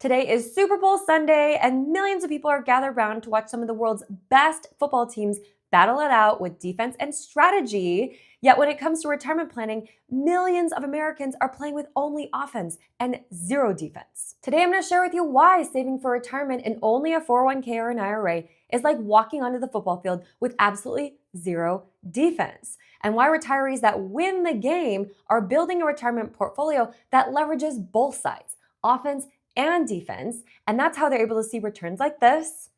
Today is Super Bowl Sunday, and millions of people are gathered around to watch some of the world's best football teams battle it out with defense and strategy. Yet when it comes to retirement planning, millions of Americans are playing with only offense and zero defense. Today I'm going to share with you why saving for retirement in only a 401k or an IRA is like walking onto the football field with absolutely zero defense, and why retirees that win the game are building a retirement portfolio that leverages both sides, offense and defense, and that's how they're able to see returns like this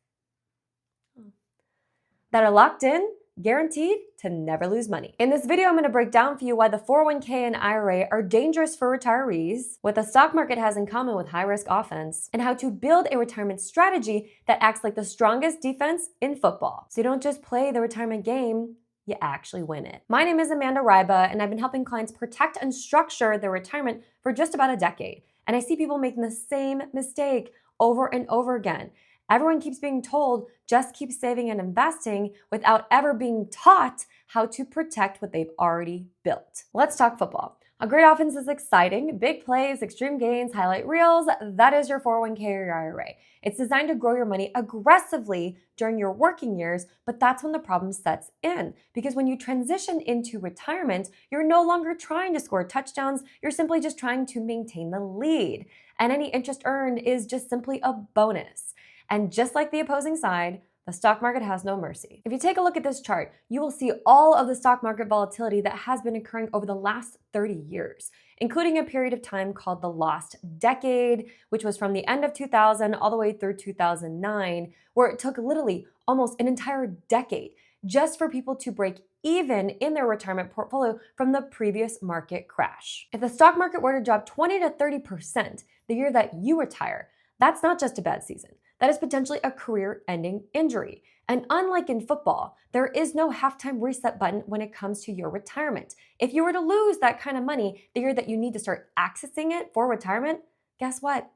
that are locked in, guaranteed to never lose money. In this video, I'm going to break down for you why the 401k and IRA are dangerous for retirees, what the stock market has in common with high-risk offense, and how to build a retirement strategy that acts like the strongest defense in football. So you don't just play the retirement game, you actually win it. My name is Amanda Ryba, and I've been helping clients protect and structure their retirement for just about a decade. And I see people making the same mistake over and over again. Everyone keeps being told, just keep saving and investing without ever being taught how to protect what they've already built. Let's talk football. A great offense is exciting, big plays, extreme gains, highlight reels. That is your 401k or your IRA. It's designed to grow your money aggressively during your working years, but that's when the problem sets in. Because when you transition into retirement, you're no longer trying to score touchdowns, you're simply just trying to maintain the lead. And any interest earned is just simply a bonus. And just like the opposing side, the stock market has no mercy. If you take a look at this chart, you will see all of the stock market volatility that has been occurring over the last 30 years, including a period of time called the lost decade, which was from the end of 2000 all the way through 2009, where it took literally almost an entire decade just for people to break even in their retirement portfolio from the previous market crash. If the stock market were to drop 20 to 30% the year that you retire, that's not just a bad season. That is potentially a career-ending injury. And unlike in football, there is no halftime reset button when it comes to your retirement. If you were to lose that kind of money the year that you need to start accessing it for retirement, guess what?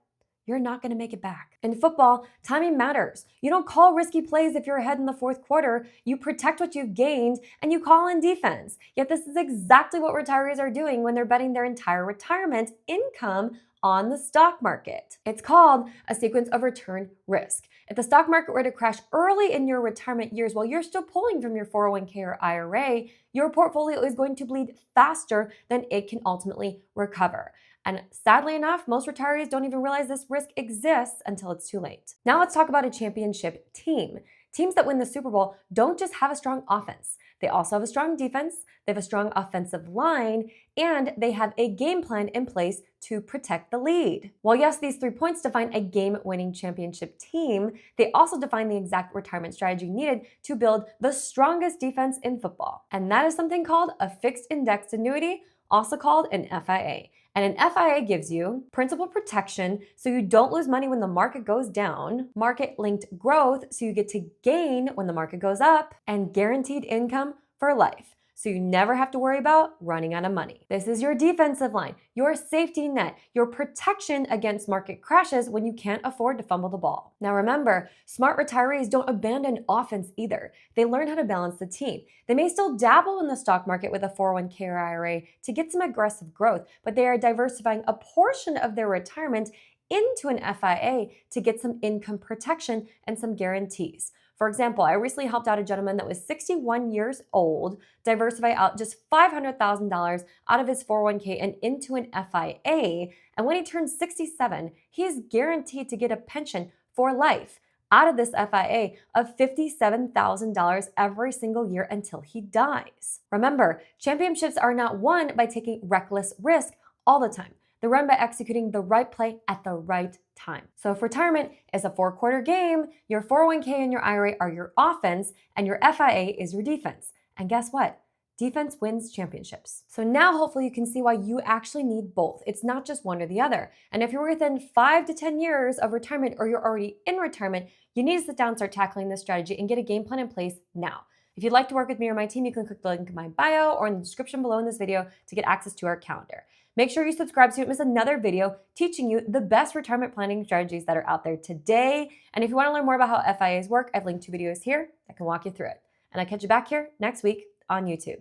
You're not going to make it back. In football, timing matters. You don't call risky plays if you're ahead in the fourth quarter. You protect what you've gained and you call in defense. Yet this is exactly what retirees are doing when they're betting their entire retirement income on the stock market. It's called a sequence of return risk. If the stock market were to crash early in your retirement years while you're still pulling from your 401k or IRA, your portfolio is going to bleed faster than it can ultimately recover. And sadly enough, most retirees don't even realize this risk exists until it's too late. Now let's talk about a championship team. Teams that win the Super Bowl don't just have a strong offense. They also have a strong defense, they have a strong offensive line, and they have a game plan in place to protect the lead. While yes, these 3 points define a game-winning championship team, they also define the exact retirement strategy needed to build the strongest defense in football. And that is something called a fixed indexed annuity, also called an FIA. And an FIA gives you principal protection so you don't lose money when the market goes down, market-linked growth so you get to gain when the market goes up, and guaranteed income for life so you never have to worry about running out of money. This is your defensive line, your safety net, your protection against market crashes when you can't afford to fumble the ball. Now remember, smart retirees don't abandon offense either. They learn how to balance the team. They may still dabble in the stock market with a 401k or IRA to get some aggressive growth, but they are diversifying a portion of their retirement into an FIA to get some income protection and some guarantees. For example, I recently helped out a gentleman that was 61 years old diversify out just $500,000 out of his 401k and into an FIA. And when he turns 67, he is guaranteed to get a pension for life out of this FIA of $57,000 every single year until he dies. Remember, championships are not won by taking reckless risk all the time. They're run by executing the right play at the right time. So if retirement is a 4-quarter game, your 401k and your IRA are your offense and your FIA is your defense. And guess what? Defense wins championships. So now hopefully you can see why you actually need both. It's not just one or the other. And if you're within 5 to 10 years of retirement or you're already in retirement, you need to sit down and start tackling this strategy and get a game plan in place now. If you'd like to work with me or my team, you can click the link in my bio or in the description below in this video to get access to our calendar. Make sure you subscribe so you don't miss another video teaching you the best retirement planning strategies that are out there today. And if you want to learn more about how FIAs work, I've linked 2 videos here that can walk you through it. And I'll catch you back here next week on YouTube.